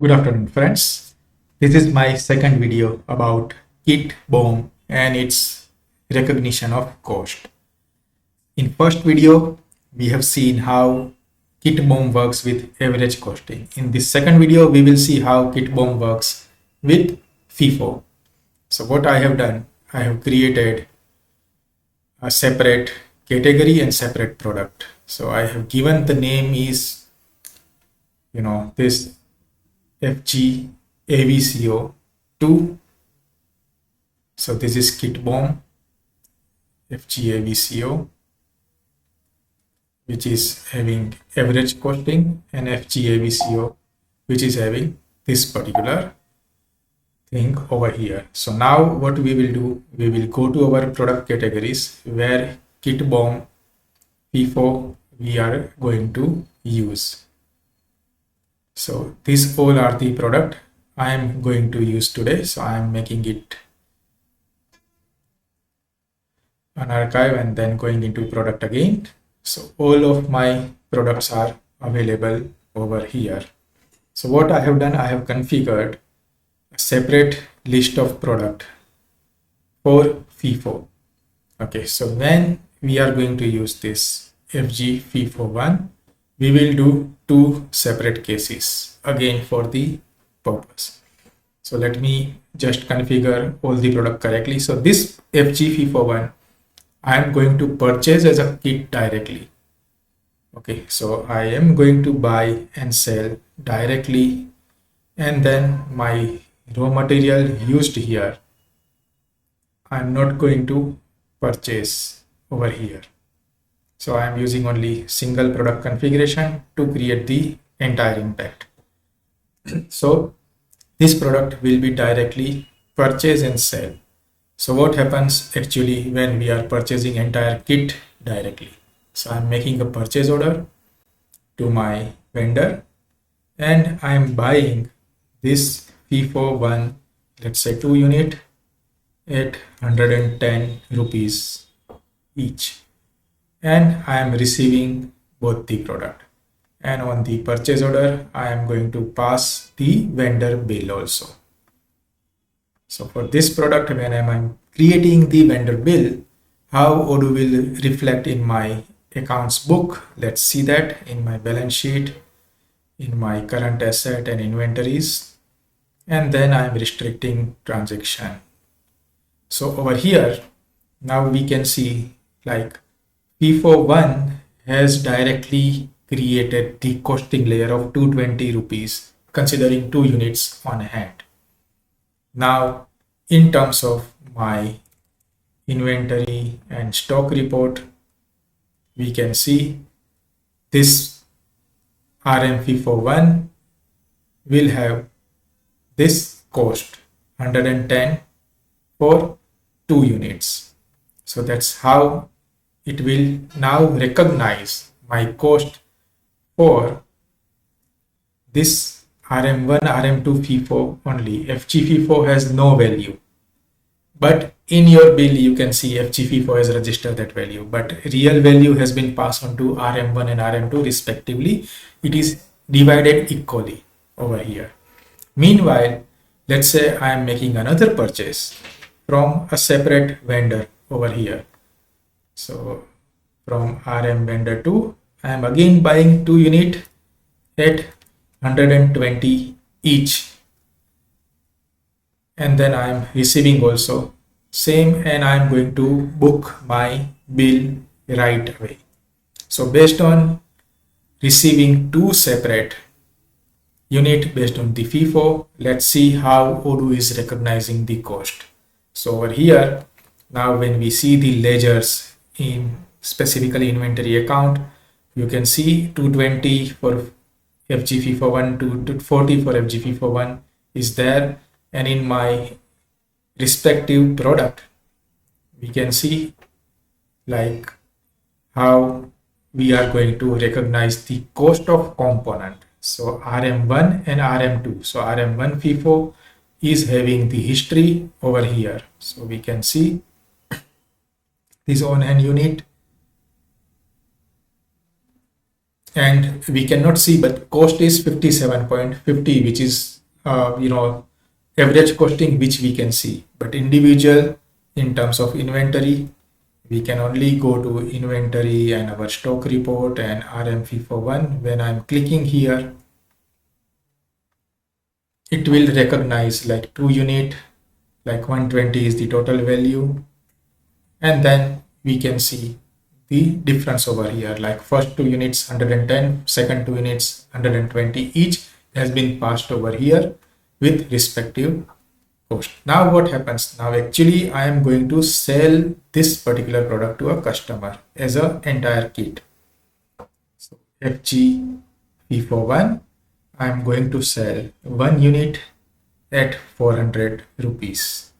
Good afternoon, friends. This is my second video about Kit BoM and its recognition of cost. In first video, we have seen how Kit BoM works with average costing. In this second video, we will see how Kit BoM works with FIFO. So what I have done, I have created a separate category and separate product. So I have given the name is, this FG AVCO 2. So this is Kit BoM FG AVCO, which is having average costing, and FG AVCO, which is having this particular thing over here. So now what we will do, we will go to our product categories where Kit BoM FIFO we are going to use. So these all are the product I am going to use today. So I am making it an archive and then going into product again. So all of my products are available over here. So what I have done, I have configured a separate list of product for FIFO. Okay, so when we are going to use this FG FIFO 1, we will do two separate cases again for the purpose. So let me just configure all the product correctly. So this FG FIFO 1, I am going to purchase as a kit directly. Okay, so I am going to buy and sell directly, and then my raw material used here, I'm not going to purchase over here. So I am using only single product configuration to create the entire impact. So this product will be directly purchase and sell. So what happens actually when we are purchasing entire kit directly? So I'm making a purchase order to my vendor and I'm buying this FIFO 1, let's say 2 unit at 110 rupees each. And I am receiving both the product, and on the purchase order I am going to pass the vendor bill also. So for this product, when I am creating the vendor bill, how Odoo will reflect in my accounts book, let's see that in my balance sheet, in my current asset and inventories, and then I am restricting transaction. So over here now we can see like FIFO 1 has directly created the costing layer of 220 rupees considering 2 units on hand. Now in terms of my inventory and stock report, we can see this RM FIFO 1 will have this cost 110 for 2 units. So that's how it will now recognize my cost for this RM1, RM2 FIFO only. FG FIFO has no value, but in your bill you can see FG FIFO has registered that value, but real value has been passed on to RM1 and RM2 respectively. It is divided equally over here. Meanwhile, let's say I am making another purchase from a separate vendor over here. So from RM vendor 2, I am again buying 2 unit at 120 each, and then I am receiving also same, and I am going to book my bill right away. So based on receiving 2 separate unit based on the FIFO, let's see how Odoo is recognizing the cost. So over here now when we see the ledgers in specifically inventory account, you can see 220 for FG FIFO 1, 240 for FG FIFO 1 is there, and in my respective product we can see like how we are going to recognize the cost of component. So RM1 and RM2. So RM1 FIFO is having the history over here. So we can see this on hand unit and we cannot see, but cost is 57.50, which is average costing, which we can see. But individual, in terms of inventory, we can only go to inventory and our stock report and RM FIFO 1. When I'm clicking here, it will recognize like 2 unit, like 120 is the total value, and then we can see the difference over here, like first 2 units 110, second 2 units 120, each has been passed over here with respective cost. Now what happens? Now actually I am going to sell this particular product to a customer as a entire kit. So FG FIFO 1, I am going to sell 1 unit at 400 rupees,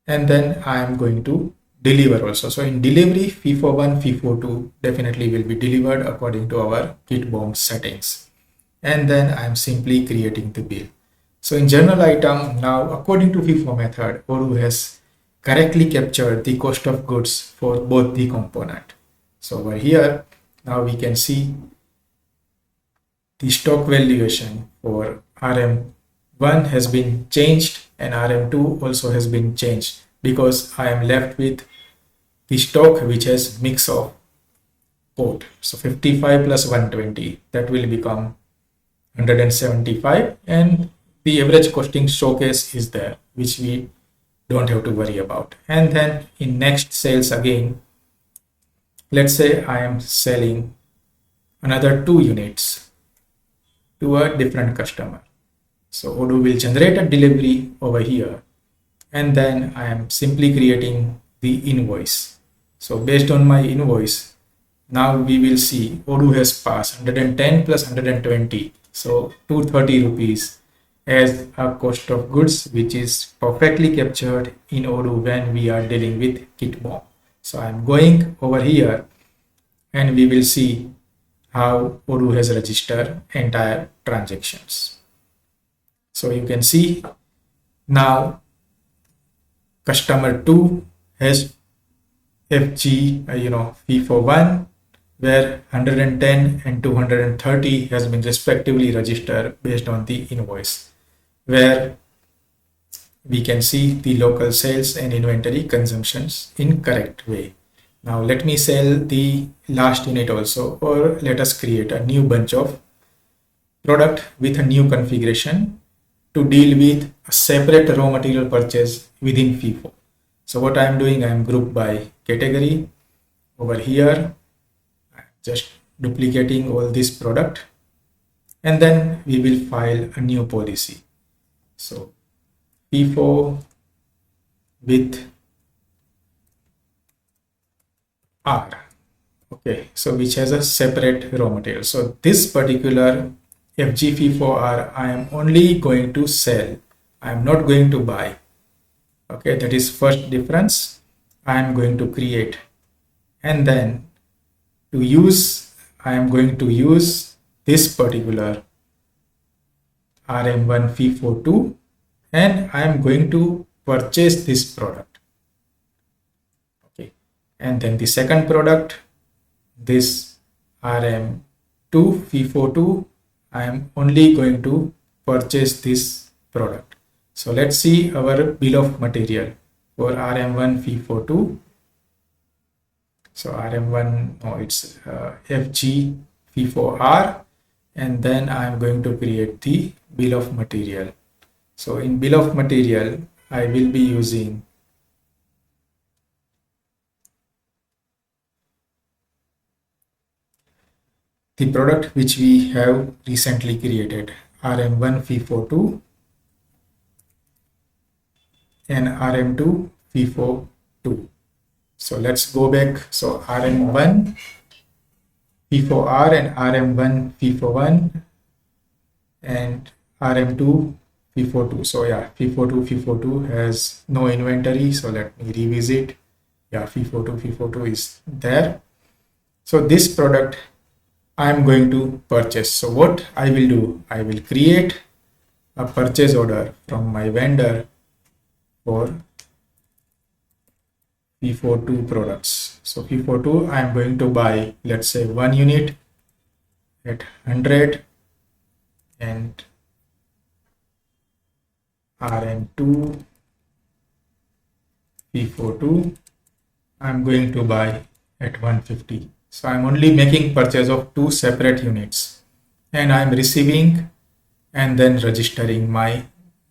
and then I am going to deliver also. So in delivery, FIFO 1, FIFO 2 definitely will be delivered according to our Kit BoM settings. And then I am simply creating the bill. So in journal item, now according to FIFO method, Odoo has correctly captured the cost of goods for both the component. So over here, now we can see the stock valuation for RM1 has been changed and RM2 also has been changed, because I am left with the stock which has mix of both. So 55 plus 120, that will become 175, and the average costing showcase is there, which we don't have to worry about. And then in next sales again, let's say I am selling another 2 units to a different customer. So Odoo will generate a delivery over here, and then I am simply creating the invoice. So based on my invoice, now we will see Odoo has passed 110 plus 120, so 230 rupees as a cost of goods, which is perfectly captured in Odoo when we are dealing with Kit BoM. So I'm going over here and we will see how Odoo has registered entire transactions. So you can see now customer 2 has FG FIFO 1, where 110 and 230 has been respectively registered based on the invoice, where we can see the local sales and inventory consumptions in correct way. Now let me sell the last unit also, or let us create a new bunch of product with a new configuration to deal with a separate raw material purchase within FIFO. So what I am doing, I am grouped by category. Over here, I'm just duplicating all this product, and then we will file a new policy. So FIFO with R. Okay, so which has a separate raw material. So this particular FG FIFO R, I am only going to sell. I am not going to buy. Okay, that is first difference I am going to create. And then to use, I am going to use this particular RM1 FIFO 2, and I am going to purchase this product. Okay, and then the second product, this RM2 FIFO 2, I am only going to purchase this product. So let's see our bill of material for RM1 FIFO 2. So RM1, no, it's FG FIFO R, and then I am going to create the bill of material. So in bill of material, I will be using the product which we have recently created, RM1 FIFO 2 and RM2 FIFO 2. So let's go back. So RM1 FIFO R and RM1 FIFO 1 and RM2 FIFO 2. So yeah, FIFO 2 has no inventory. So let me revisit. Yeah, FIFO 2 is there. So this product I am going to purchase. So what I will do, I will create a purchase order from my vendor for FIFO 2 products. So FIFO 2, I am going to buy, let's say 1 unit at 100 and RM2 FIFO 2 I'm going to buy at 150. So I'm only making purchase of two separate units and I'm receiving and then registering my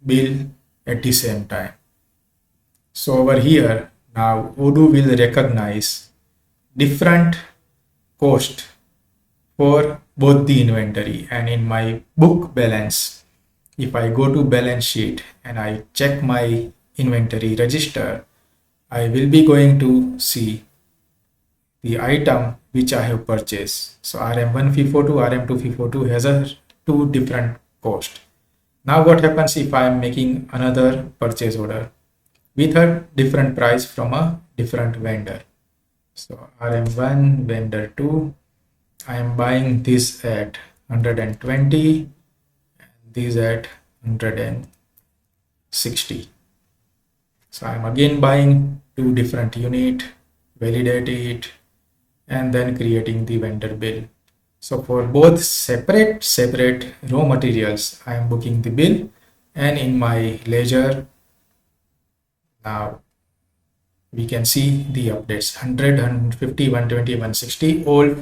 bill at the same time. So over here now Odoo will recognize different cost for both the inventory, and in my book balance, if I go to balance sheet and I check my inventory register, I will be going to see the item which I have purchased. So RM1 FIFO 2, RM2 FIFO 2 has a two different cost. Now what happens if I am making another purchase order with a different price from a different vendor? So RM1 vendor 2, I am buying this at 120, this at 160. So I'm again buying two different unit, validate it, and then creating the vendor bill. So for both separate raw materials, I am booking the bill, and in my ledger now we can see the updates 100, 150, 120, 160, all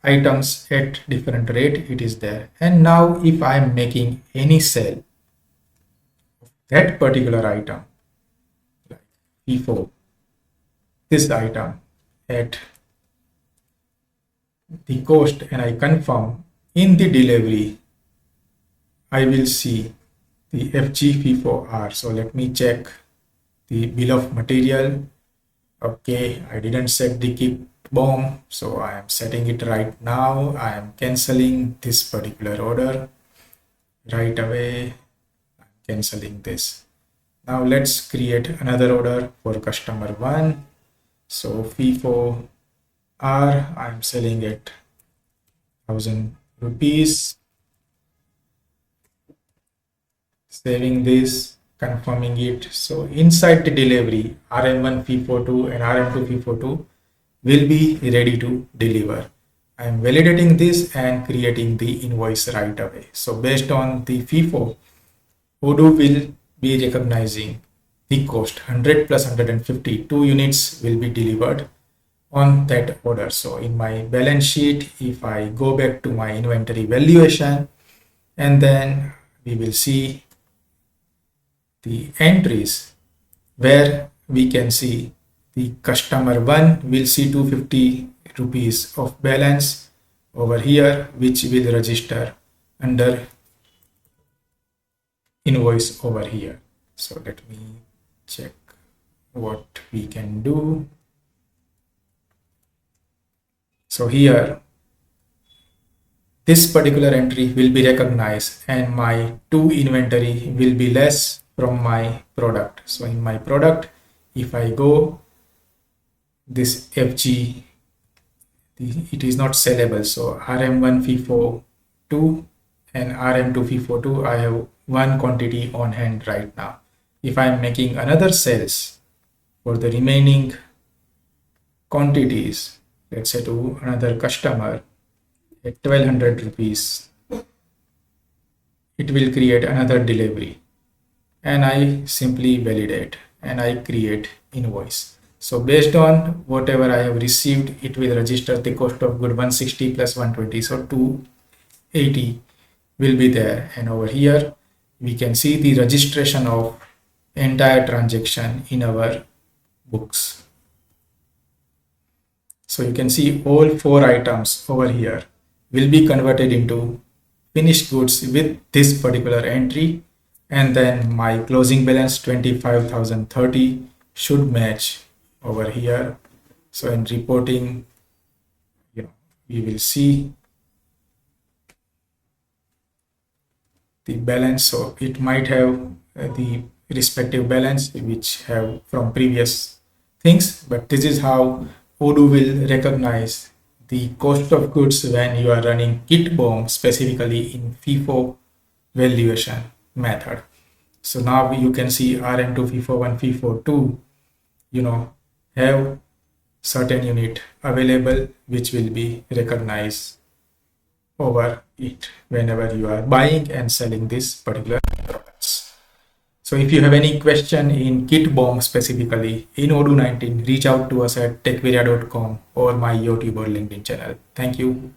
items at different rate it is there. And now if I am making any sale of that particular item, like FIFO, this item at the cost, and I confirm in the delivery, I will see the FG FIFO R. So let me check the bill of material. Okay, I didn't set the Kit BoM, so I am setting it right now. I am canceling this particular order right away. I'm canceling this. Now let's create another order for customer 1. So FIFO R, I'm selling it 1000 rupees. Saving this, confirming it. So inside the delivery, RM1 FIFO 2 and RM2 FIFO 2 will be ready to deliver. I am validating this and creating the invoice right away. So based on the FIFO, Odoo will be recognizing the cost 100 plus 150, two units will be delivered on that order. So in my balance sheet, if I go back to my inventory valuation, and then we will see the entries where we can see the customer 1 will see 250 rupees of balance over here, which will register under invoice over here. So let me check what we can do. So here this particular entry will be recognized and my two inventory will be less from my product. So in my product, if I go this FG, it is not sellable. So RM1 FIFO 2 and RM2 FIFO 2, I have one quantity on hand right now. If I am making another sales for the remaining quantities, let's say to another customer at 1200 rupees, it will create another delivery, and I simply validate and I create invoice. So based on whatever I have received, it will register the cost of good 160 plus 120, so 280 will be there. And over here we can see the registration of entire transaction in our books. So you can see all four items over here will be converted into finished goods with this particular entry, and then my closing balance 25,030 should match over here. So in reporting, we will see the balance. So it might have the respective balance which have from previous things, but this is how Odoo will recognize the cost of goods when you are running Kit BoM, specifically in FIFO valuation method. So now you can see RM2 FIFO 1, FIFO 2, have certain unit available which will be recognized over it whenever you are buying and selling this particular products. So if you have any question in Kit BoM specifically in Odoo 19, reach out to us at techveria.com or my YouTube or LinkedIn channel. Thank you.